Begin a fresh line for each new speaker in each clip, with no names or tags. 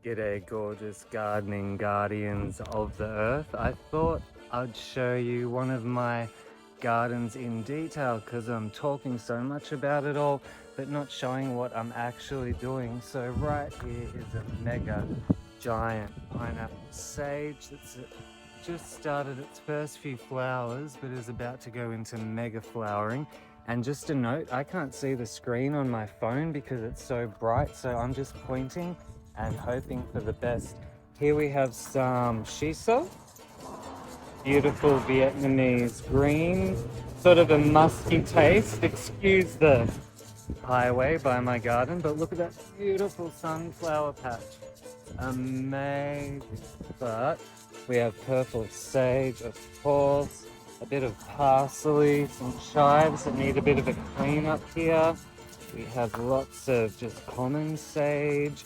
G'day gorgeous gardening guardians of the earth. I thought I'd show you one of my gardens in detail because I'm talking so much about it all but not showing what I'm actually doing. So right here is a mega giant pineapple sage that's just started its first few flowers but is about to go into mega flowering. And just a note, I can't see the screen on my phone because it's so bright, so I'm just pointing and hoping for the best. Here we have some shiso, beautiful Vietnamese greens, sort of a musky taste. Excuse the highway by my garden, but look at that beautiful sunflower patch. Amazing. But we have purple sage, of course, a bit of parsley, some chives that need a bit of a clean up here. We have lots of just common sage.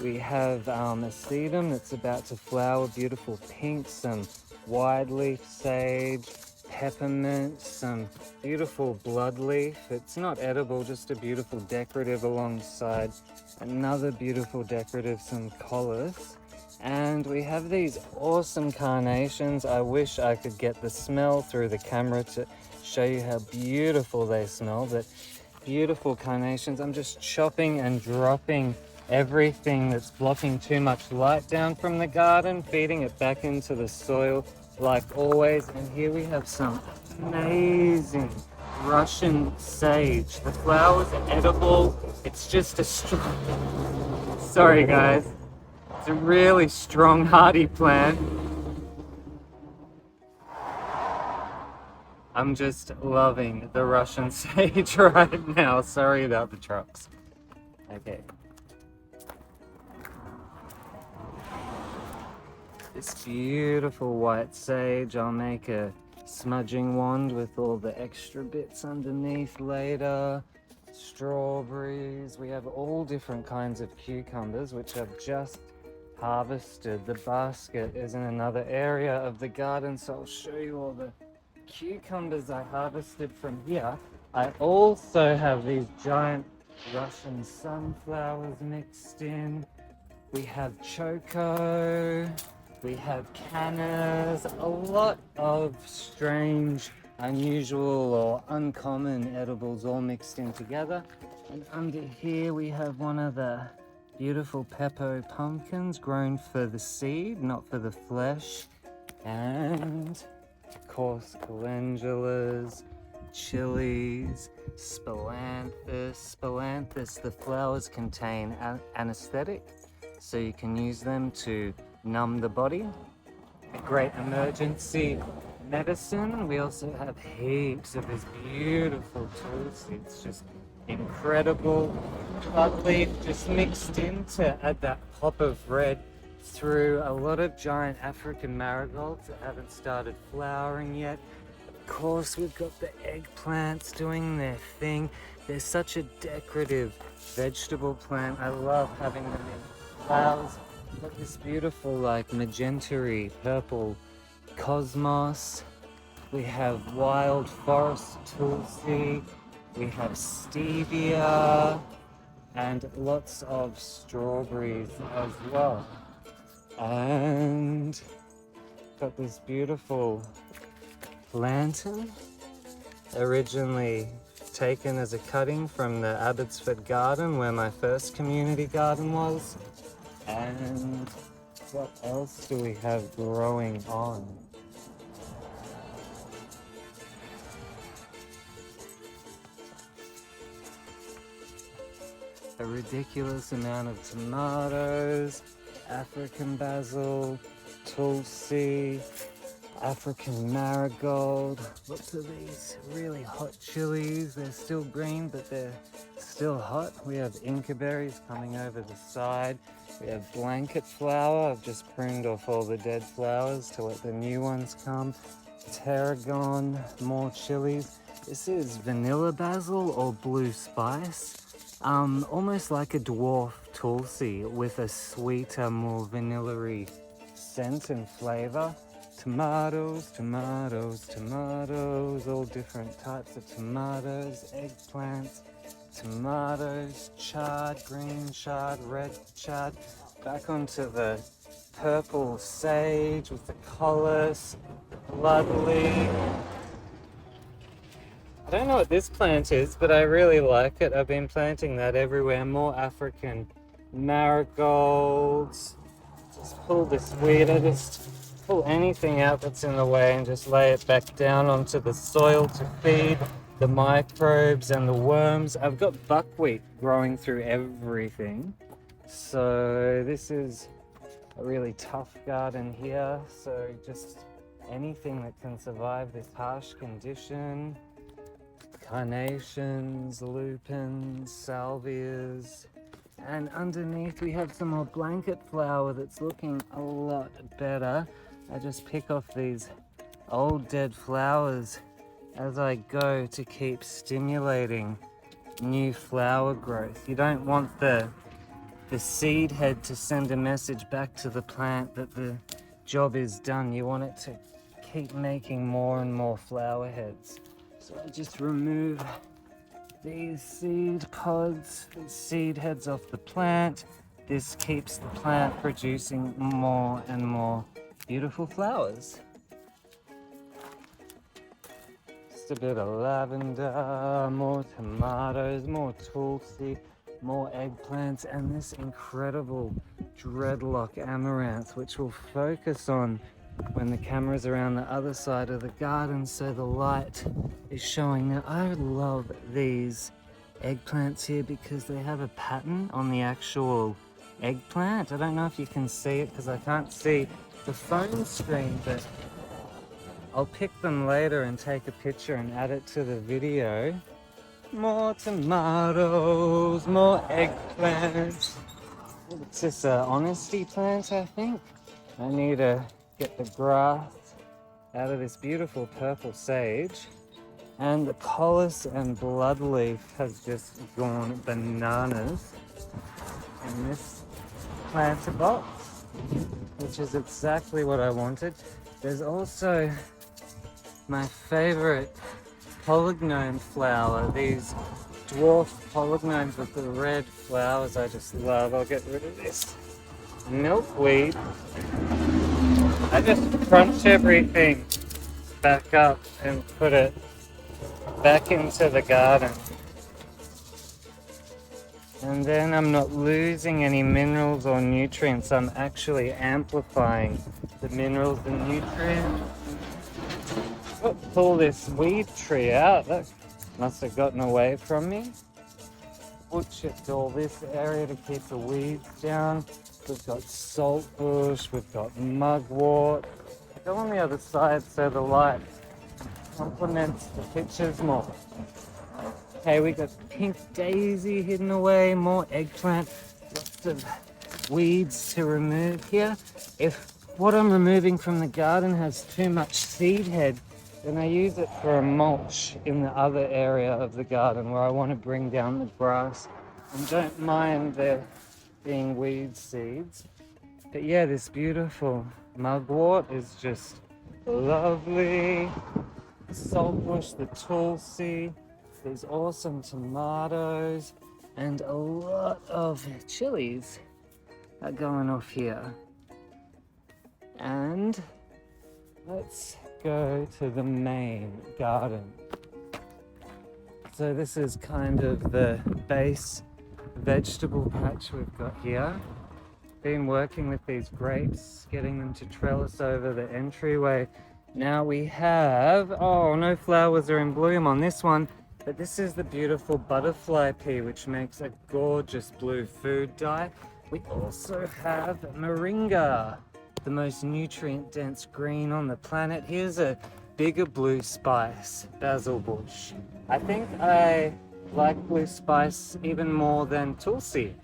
We have a sedum that's about to flower, beautiful pink, some wide leaf sage, peppermint, some beautiful bloodleaf. It's not edible, just a beautiful decorative alongside another beautiful decorative, some collis. And we have these awesome carnations. I wish I could get the smell through the camera to show you how beautiful they smell, but beautiful carnations. I'm just chopping and dropping everything that's blocking too much light down from the garden, feeding it back into the soil like always. And here we have some amazing Russian sage. The flowers are edible. It's just a strong, sorry guys, it's a really strong hardy plant. I'm just loving the Russian sage right now. Sorry about the trucks. Okay. This beautiful white sage, I'll make a smudging wand with all the extra bits underneath later. Strawberries, we have all different kinds of cucumbers which I've just harvested. The basket is in another area of the garden, so I'll show you all the cucumbers I harvested from here. I also have these giant Russian sunflowers mixed in. We have choco. We have cannas, a lot of strange, unusual or uncommon edibles all mixed in together. And under here we have one of the beautiful peppo pumpkins grown for the seed, not for the flesh. And of course calendulas, chilies, spillanthus. Spillanthus, the flowers contain anesthetic, so you can use them to numb the body. A great emergency medicine. We also have heaps of this beautiful tulsi. It's just incredible. Bloodleaf just mixed in to add that pop of red through a lot of giant African marigolds that haven't started flowering yet. Of course, we've got the eggplants doing their thing. They're such a decorative vegetable plant. I love having them in flowers. Got this beautiful like magenta-y purple cosmos. We have wild forest tulsi. We have stevia and lots of strawberries as well. And got this beautiful lantern, originally taken as a cutting from the Abbotsford garden where my first community garden was. And what else do we have growing on? A ridiculous amount of tomatoes, African basil, tulsi, African marigold. Lots of these really hot chilies. They're still green, but they're still hot. We have Inca berries coming over the side. We have blanket flower. I've just pruned off all the dead flowers to let the new ones come. Tarragon, more chilies. This is vanilla basil or blue spice. Almost like a dwarf tulsi with a sweeter, more vanilla-y scent and flavor. Tomatoes, tomatoes, tomatoes, all different types of tomatoes, eggplants, tomatoes, chard, green chard, red chard. back onto the purple sage with the collis, bloodleaf. I don't know what this plant is, but I really like it. I've been planting that everywhere. More African marigolds. Just pull this weed. I just pull anything out that's in the way and just lay it back down onto the soil to feed the microbes and the worms. I've got buckwheat growing through everything. So this is a really tough garden here. So just anything that can survive this harsh condition. Carnations, lupins, salvias, and underneath we have some more blanket flower that's looking a lot better. I just pick off these old dead flowers as I go to keep stimulating new flower growth. You don't want the seed head to send a message back to the plant that the job is done. You want it to keep making more and more flower heads. So I just remove these seed pods, these seed heads off the plant. This keeps the plant producing more and more beautiful flowers. Just a bit of lavender, more tomatoes, more tulsi, more eggplants, and this incredible Dreadlock Amaranth, which will focus on when the camera's around the other side of the garden so the light is showing. Now I love these eggplants here because they have a pattern on the actual eggplant. I don't know if you can see it because I can't see the phone screen, but I'll pick them later and take a picture and add it to the video. More tomatoes, more eggplants. It's this honesty plant, I think. I need to get the grass out of this beautiful purple sage, and the collis and bloodleaf has just gone bananas in this planter box, which is exactly what I wanted. There's also my favorite polygnome flower, these dwarf polygnomes with the red flowers I just love. I'll get rid of this milkweed. I just crunch everything back up and put it back into the garden. And then I'm not losing any minerals or nutrients. I'm actually amplifying the minerals and nutrients. Oh, pull this weed tree out. That must have gotten away from me. Wood chipped all this area to keep the weeds down. We've got saltbush, we've got mugwort. Go on the other side so the light complements the pictures more. Okay, we got pink daisy hidden away, more eggplant, lots of weeds to remove here. If what I'm removing from the garden has too much seed head, then I use it for a mulch in the other area of the garden where I want to bring down the grass and don't mind there being weed seeds. But yeah, this beautiful mugwort is just lovely. The saltbush, the tulsi, these awesome tomatoes, and a lot of chilies are going off here. And let's go to the main garden. So this is kind of the base vegetable patch we've got here. Been working with these grapes, getting them to trellis over the entryway. Now we have, oh, no flowers are in bloom on this one, but this is the beautiful butterfly pea, which makes a gorgeous blue food dye. We also have Moringa, the most nutrient-dense green on the planet. Here's a bigger blue spice, basil bush. I think I like blue spice even more than tulsi.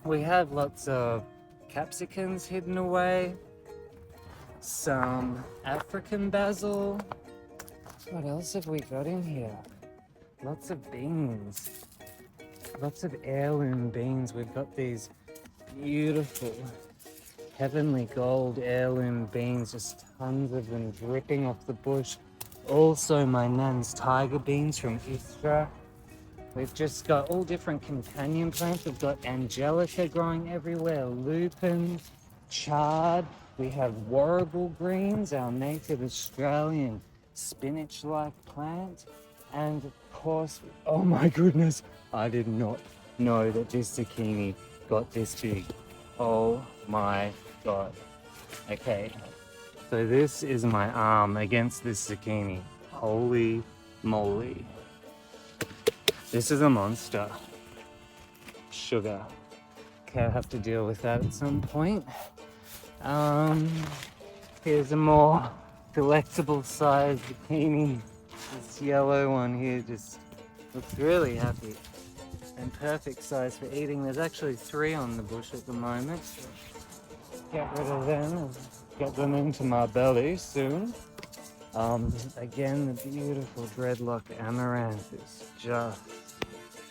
We have lots of capsicums hidden away, some African basil. What else have we got in here? Lots of beans, lots of heirloom beans. We've got these beautiful heavenly gold heirloom beans, just tons of them dripping off the bush. Also my nan's tiger beans from Istra. We've just got all different companion plants. We've got Angelica growing everywhere, lupins, chard. We have Warrigal Greens, our native Australian spinach-like plant. And of course, oh my goodness, I did not know that this zucchini got this big. Oh my God. Okay, so this is my arm against this zucchini. Holy moly. This is a monster. Sugar. Okay, I'll have to deal with that at some point. Here's a more delectable size zucchini. This yellow one here just looks really happy and perfect size for eating. There's actually 3 on the bush at the moment. Get rid of them and get them into my belly soon. Again, the beautiful Dreadlock Amaranth is just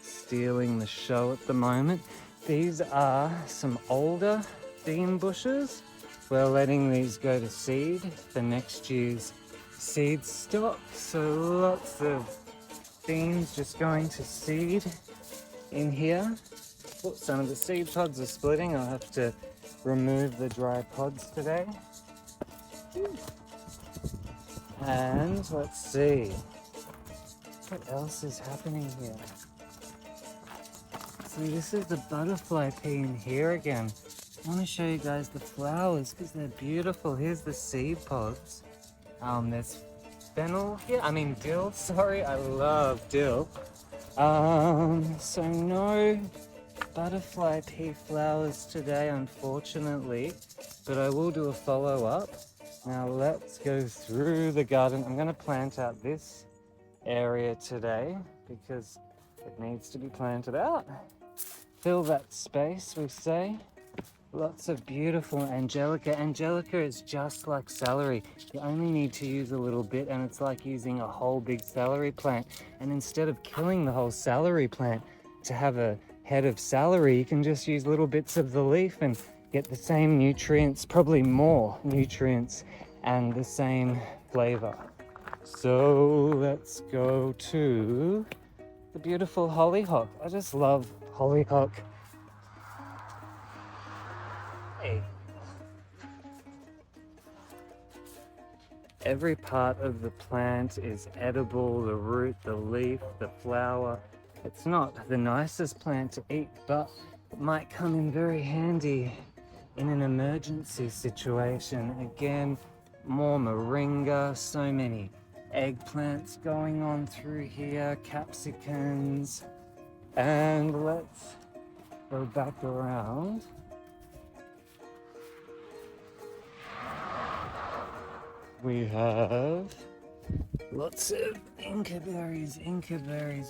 stealing the show at the moment. These are some older bean bushes. We're letting these go to seed for next year's seed stock. So lots of beans just going to seed in here. Oh, some of the seed pods are splitting. I'll have to remove the dry pods today. And let's see, what else is happening here? See, this is the butterfly pea in here again. I want to show you guys the flowers because they're beautiful. Here's the seed pods. There's fennel here. Dill, sorry. I love dill. So no butterfly pea flowers today, unfortunately, but I will do a follow-up. Now let's go through the garden. I'm going to plant out this area today because it needs to be planted out. Fill that space, we say. Lots of beautiful Angelica. Angelica is just like celery. You only need to use a little bit and it's like using a whole big celery plant. And instead of killing the whole celery plant to have a head of celery, you can just use little bits of the leaf and get the same nutrients, probably more nutrients, and the same flavor. So let's go to the beautiful hollyhock. I just love hollyhock. Hey. Every part of the plant is edible, the root, the leaf, the flower. It's not the nicest plant to eat, but it might come in very handy in an emergency situation. Again, more moringa, so many eggplants going on through here, capsicums. And let's go back around. We have lots of Inca berries,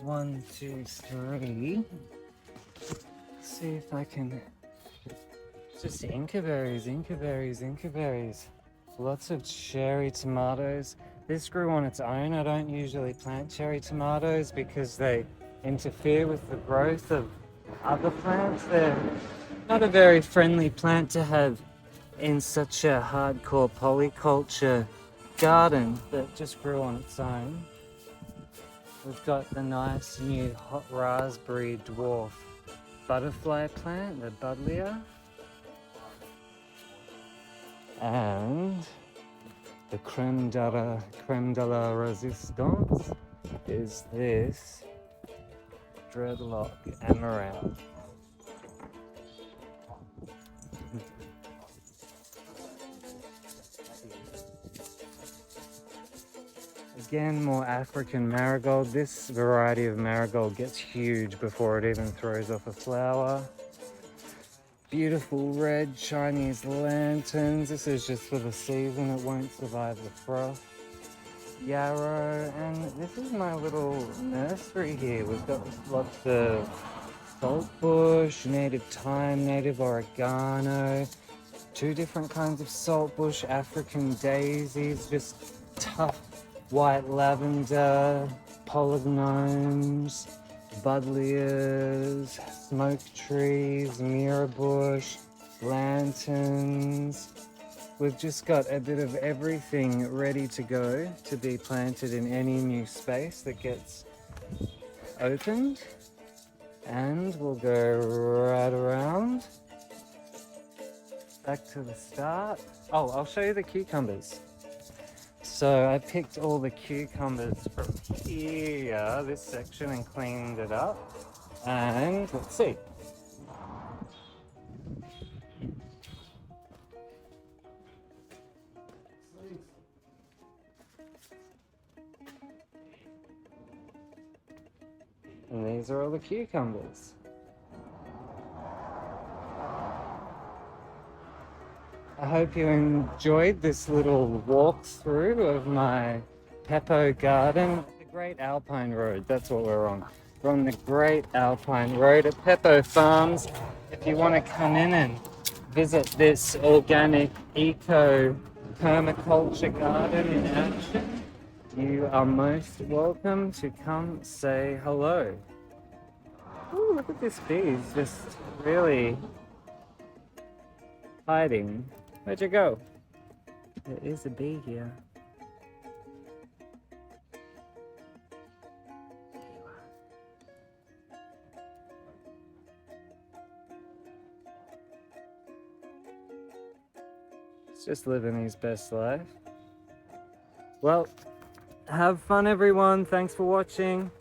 1, 2, 3. See if I can, just Inca berries. Lots of cherry tomatoes. This grew on its own. I don't usually plant cherry tomatoes because they interfere with the growth of other plants. They're not a very friendly plant to have in such a hardcore polyculture garden that just grew on its own. We've got the nice new hot raspberry dwarf butterfly plant, the buddleia. And the creme de la resistance is this Dreadlock Amaranth. Again, more African marigold. This variety of marigold gets huge before it even throws off a flower. Beautiful red Chinese lanterns. This is just for the season. It won't survive the frost. Yarrow. And this is my little nursery here. We've got lots of saltbush, native thyme, native oregano, 2 different kinds of saltbush, African daisies, just tough white lavender, polygnomes, buddleias, smoke trees, mirabush, lanterns. We've just got a bit of everything ready to go to be planted in any new space that gets opened. And we'll go right around. Back to the start. Oh, I'll show you the cucumbers. So I picked all the cucumbers from here, this section, and cleaned it up. And let's see. And these are all the cucumbers. I hope you enjoyed this little walkthrough of my peppo garden. The Great Alpine Road, that's what we're on. We're on the Great Alpine Road at Peppo Farms. If you want to come in and visit this organic eco permaculture garden in action, you are most welcome to come say hello. Ooh, look at this bee, it's just really hiding. Where'd you go? There is a bee here. He's just living his best life. Well, have fun everyone. Thanks for watching.